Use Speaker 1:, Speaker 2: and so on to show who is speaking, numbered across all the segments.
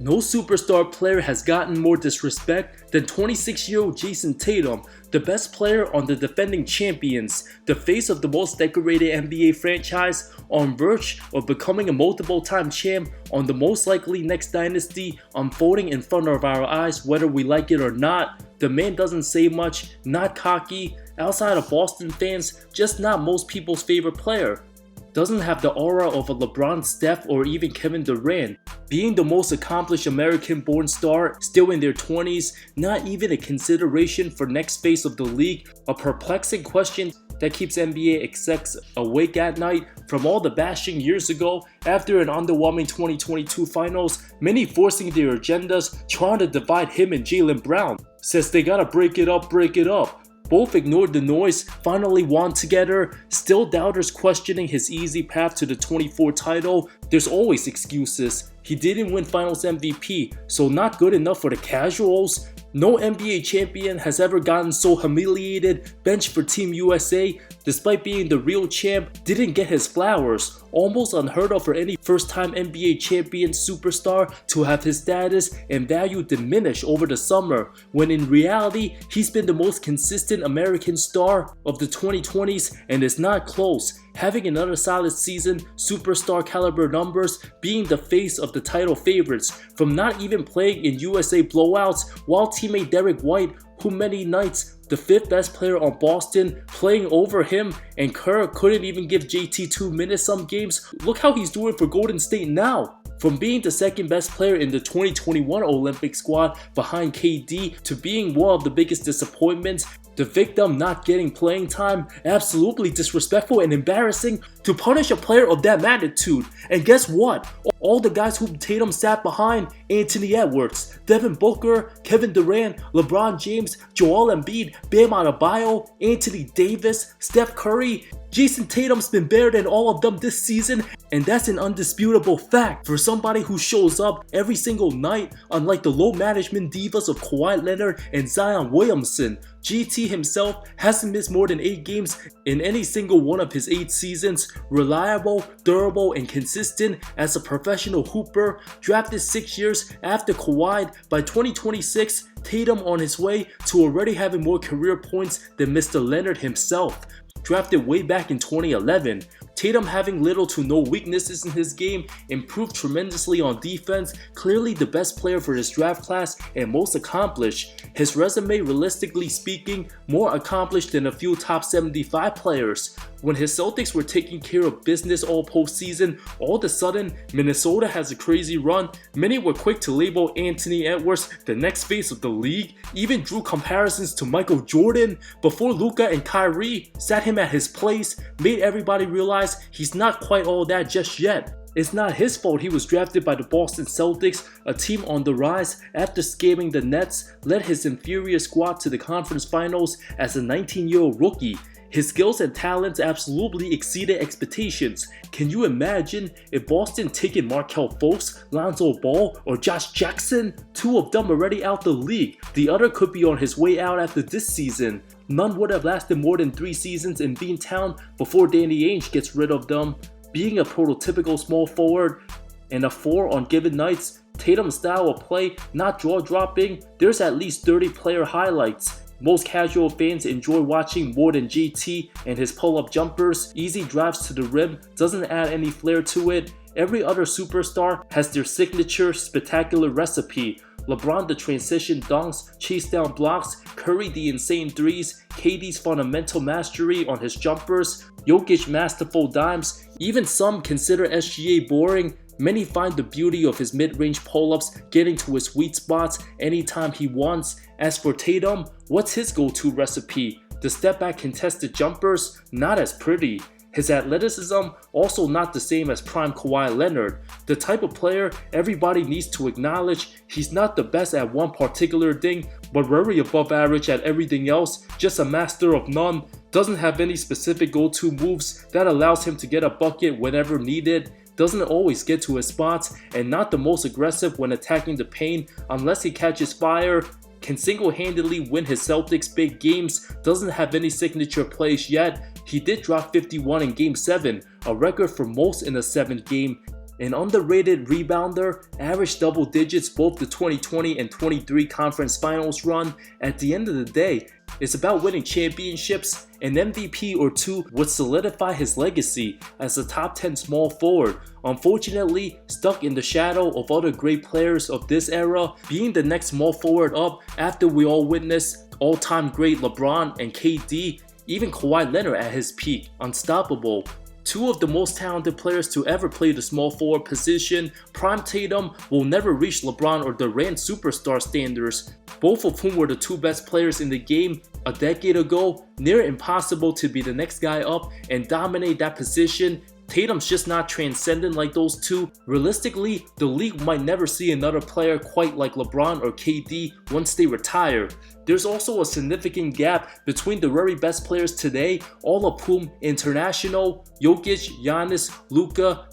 Speaker 1: No superstar player has gotten more disrespect than 26-year-old Jayson Tatum, the best player on the defending champions, the face of the most decorated NBA franchise, on verge of becoming a multiple-time champ on the most likely next dynasty unfolding in front of our eyes whether we like it or not. The man doesn't say much, not cocky, outside of Boston fans, just not most people's favorite player. Doesn't have the aura of a LeBron, Steph, or even Kevin Durant. Being the most accomplished American-born star, still in their 20s, not even a consideration for next face of the league, a perplexing question that keeps NBA execs awake at night. From all the bashing years ago, after an underwhelming 2022 finals, many forcing their agendas, trying to divide him and Jaylen Brown. Says they gotta break it up. Both ignored the noise, finally won together. Still doubters questioning his easy path to the 24 title. There's always excuses. He didn't win Finals MVP, so not good enough for the casuals. No NBA champion has ever gotten so humiliated, benched for Team USA, despite being the real champ, didn't get his flowers. Almost unheard of for any first-time NBA champion superstar to have his status and value diminish over the summer, when in reality, he's been the most consistent American star of the 2020s and is not close. Having another solid season, superstar caliber numbers, being the face of the title favorites, from not even playing in USA blowouts, while teammate Derek White, who many nights the 5th best player on Boston, playing over him, and Kerr couldn't even give JT 2 minutes some games. Look how he's doing for Golden State now. From being the 2nd best player in the 2021 Olympic squad behind KD to being one of the biggest disappointments, the victim not getting playing time, absolutely disrespectful and embarrassing to punish a player of that magnitude. And guess what? All the guys who Tatum sat behind, Anthony Edwards, Devin Booker, Kevin Durant, LeBron James, Joel Embiid, Bam Adebayo, Anthony Davis, Steph Curry, Jayson Tatum's been better than all of them this season, and that's an undisputable fact for somebody who shows up every single night, unlike the low management divas of Kawhi Leonard and Zion Williamson. GT himself hasn't missed more than 8 games in any single one of his 8 seasons. Reliable, durable, and consistent as a professional hooper. Drafted 6 years after Kawhi, by 2026, Tatum on his way to already having more career points than Mr. Leonard himself. Drafted way back in 2011. Tatum, having little to no weaknesses in his game, improved tremendously on defense, clearly the best player for his draft class and most accomplished. His resume, realistically speaking, more accomplished than a few top 75 players. When his Celtics were taking care of business all postseason, all of a sudden, Minnesota has a crazy run. Many were quick to label Anthony Edwards the next face of the league, even drew comparisons to Michael Jordan before Luka and Kyrie sat him at his place, made everybody realize he's not quite all that just yet. It's not his fault he was drafted by the Boston Celtics, a team on the rise after scamming the Nets, led his inferior squad to the conference finals as a 19-year-old rookie. His skills and talents absolutely exceeded expectations. Can you imagine if Boston taken Markelle Fultz, Lonzo Ball, or Josh Jackson? 2 of them already out the league. The other could be on his way out after this season. None would have lasted more than 3 seasons in Beantown before Danny Ainge gets rid of them. Being a prototypical small forward and a 4 on given nights, Tatum's style of play not jaw-dropping, there's at least 30 player highlights. Most casual fans enjoy watching more than JT and his pull-up jumpers. Easy drives to the rim doesn't add any flair to it. Every other superstar has their signature spectacular recipe. LeBron the transition dunks, chase down blocks, Curry the insane threes, KD's fundamental mastery on his jumpers, Jokic masterful dimes. Even some consider SGA boring. Many find the beauty of his mid-range pull-ups, getting to his sweet spots anytime he wants. As for Tatum, what's his go-to recipe? The step-back contested jumpers? Not as pretty. His athleticism also not the same as prime Kawhi Leonard. The type of player everybody needs to acknowledge. He's not the best at one particular thing, but very above average at everything else. Just a master of none. Doesn't have any specific go-to moves that allows him to get a bucket whenever needed. Doesn't always get to his spots, and not the most aggressive when attacking the paint unless he catches fire. Can single-handedly win his Celtics big games. Doesn't have any signature plays yet. He did drop 51 in Game 7, a record for most in a 7th game. An underrated rebounder, averaged double digits both the 2020 and 23 conference finals run. At the end of the day, it's about winning championships. An MVP or two would solidify his legacy as a top 10 small forward. Unfortunately, stuck in the shadow of other great players of this era, being the next small forward up after we all witnessed all-time great LeBron and KD, even Kawhi Leonard at his peak, unstoppable. Two of the most talented players to ever play the small forward position, prime Tatum will never reach LeBron or Durant superstar standards, both of whom were the two best players in the game a decade ago. Near impossible to be the next guy up and dominate that position. Tatum's just not transcendent like those two. Realistically, the league might never see another player quite like LeBron or KD once they retire. There's also a significant gap between the very best players today, all of whom international, Jokic, Giannis, Luka,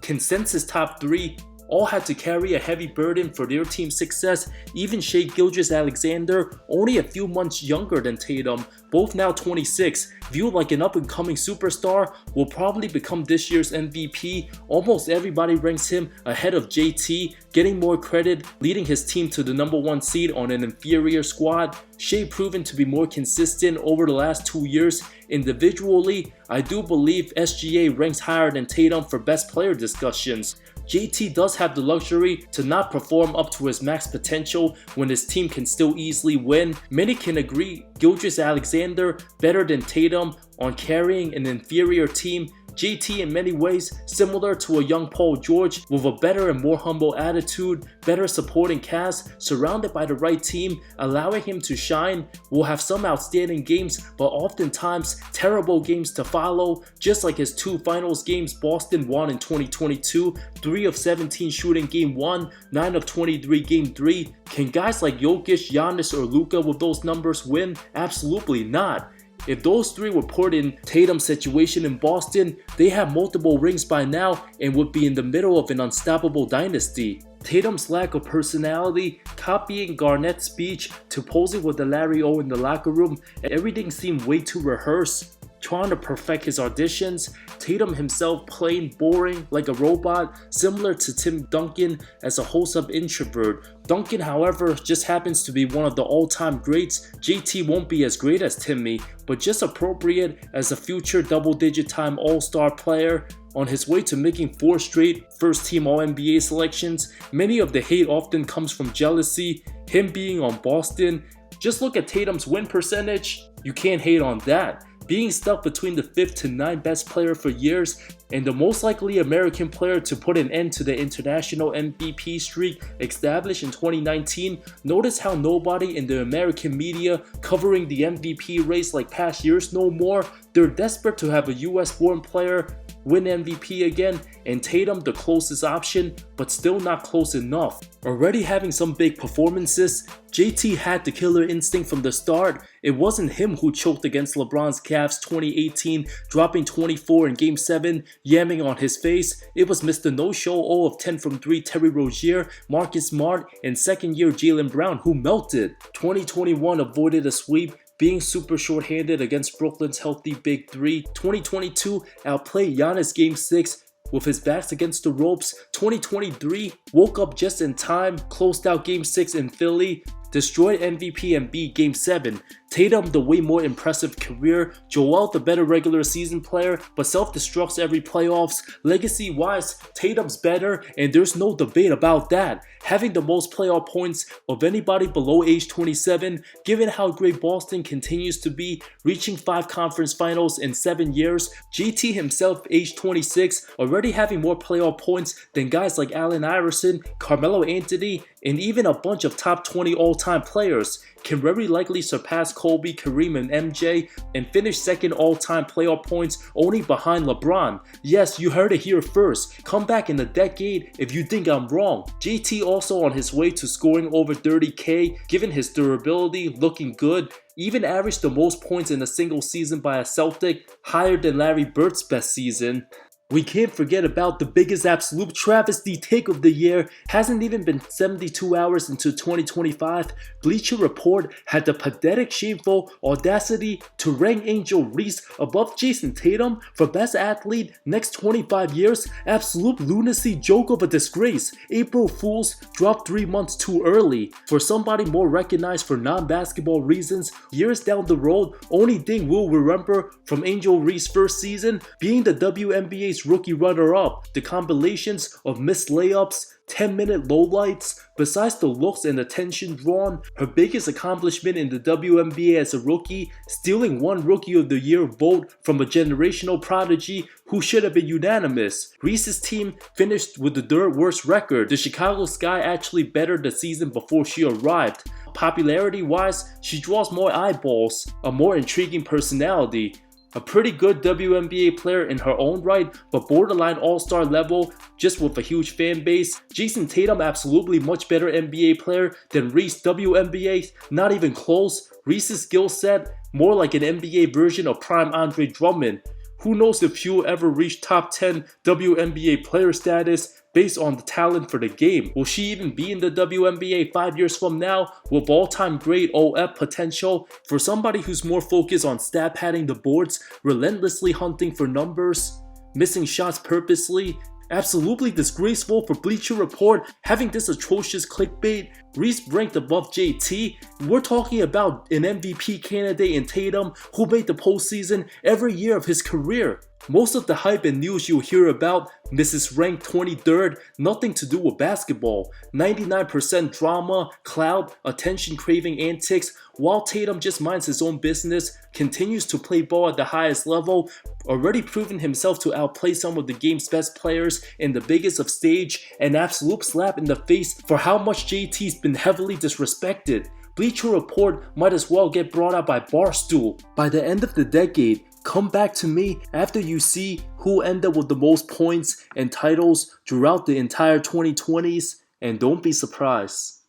Speaker 1: consensus top 3, all had to carry a heavy burden for their team's success. Even Shai Gilgeous-Alexander, only a few months younger than Tatum, both now 26, viewed like an up-and-coming superstar, will probably become this year's MVP. Almost everybody ranks him ahead of JT, getting more credit, leading his team to the #1 seed on an inferior squad. Shai proven to be more consistent over the last 2 years. Individually, I do believe SGA ranks higher than Tatum for best player discussions. JT does have the luxury to not perform up to his max potential when his team can still easily win. Many can agree Gilgeous-Alexander better than Tatum on carrying an inferior team. JT in many ways similar to a young Paul George with a better and more humble attitude, better supporting cast, surrounded by the right team, allowing him to shine. Will have some outstanding games, but oftentimes terrible games to follow, just like his 2 finals games Boston won in 2022, 3 of 17 shooting game 1, 9 of 23 game 3. Can guys like Jokic, Giannis, or Luka with those numbers win? Absolutely not. If those 3 were put in Tatum's situation in Boston, they have multiple rings by now and would be in the middle of an unstoppable dynasty. Tatum's lack of personality, copying Garnett's speech to posing with the Larry O in the locker room, everything seemed way too rehearsed. Trying to perfect his auditions, Tatum himself plain boring like a robot, similar to Tim Duncan as a wholesome introvert. Duncan, however, just happens to be one of the all-time greats. JT won't be as great as Timmy, but just appropriate as a future double-digit time all-star player. On his way to making 4 straight first-team All-NBA selections, many of the hate often comes from jealousy, him being on Boston. Just look at Tatum's win percentage, you can't hate on that. Being stuck between the 5th to 9th best player for years and the most likely American player to put an end to the international MVP streak established in 2019, notice how nobody in the American media covering the MVP race like past years no more. They're desperate to have a US-born player win MVP again, and Tatum the closest option, but still not close enough. Already having some big performances, JT had the killer instinct from the start. It wasn't him who choked against LeBron's Cavs 2018, dropping 24 in Game 7, yamming on his face. It was Mr. No-Show 0 of 10 from 3 Terry Rozier, Marcus Smart, and second-year Jaylen Brown, who melted. 2021 avoided a sweep, being super short-handed against Brooklyn's healthy Big 3. 2022 outplayed Giannis Game 6 with his backs against the ropes. 2023 woke up just in time, closed out Game 6 in Philly, destroyed MVP Embiid Game 7. Tatum the way more impressive career, Joel the better regular season player, but self-destructs every playoffs. Legacy-wise, Tatum's better, and there's no debate about that. Having the most playoff points of anybody below age 27, given how great Boston continues to be, reaching 5 conference finals in 7 years. JT himself, age 26, already having more playoff points than guys like Allen Iverson, Carmelo Anthony, and even a bunch of top 20 all-time players. Can very likely surpass Kobe, Kareem, and MJ, and finish second all-time playoff points only behind LeBron. Yes, you heard it here first. Come back in a decade if you think I'm wrong. JT also on his way to scoring over 30K, given his durability, looking good. Even averaged the most points in a single season by a Celtic, higher than Larry Bird's best season. We can't forget about the biggest absolute travesty take of the year. Hasn't even been 72 hours into 2025. Bleacher Report had the pathetic, shameful audacity to rank Angel Reese above Jayson Tatum for best athlete next 25 years. Absolute lunacy, joke of a disgrace. April Fools dropped 3 months too early. For somebody more recognized for non-basketball reasons, years down the road, only thing we'll remember from Angel Reese's first season being the WNBA's rookie runner-up. The combinations of missed layups, 10-minute lowlights. Besides the looks and attention drawn, her biggest accomplishment in the WNBA as a rookie, stealing one Rookie of the Year vote from a generational prodigy who should have been unanimous. Reese's team finished with the third worst record. The Chicago Sky actually bettered the season before she arrived. Popularity-wise, she draws more eyeballs, a more intriguing personality. A pretty good WNBA player in her own right, but borderline all-star level, just with a huge fan base. Jayson Tatum, absolutely much better NBA player than Reese. WNBA, not even close. Reese's skill set, more like an NBA version of prime Andre Drummond. Who knows if she'll ever reach top 10 WNBA player status based on the talent for the game. Will she even be in the WNBA 5 years from now with all-time great OF potential? For somebody who's more focused on stat padding the boards, relentlessly hunting for numbers, missing shots purposely, absolutely disgraceful for Bleacher Report having this atrocious clickbait. Reese ranked above JT. We're talking about an MVP candidate in Tatum who made the postseason every year of his career. Most of the hype and news you'll hear about Mrs. Ranked 23rd, nothing to do with basketball. 99% drama, clout, attention-craving antics, while Tatum just minds his own business, continues to play ball at the highest level, already proven himself to outplay some of the game's best players in the biggest of stage, an absolute slap in the face for how much JT's been heavily disrespected. Bleacher Report might as well get brought out by Barstool. By the end of the decade, come back to me after you see who ended up with the most points and titles throughout the entire 2020s, and don't be surprised.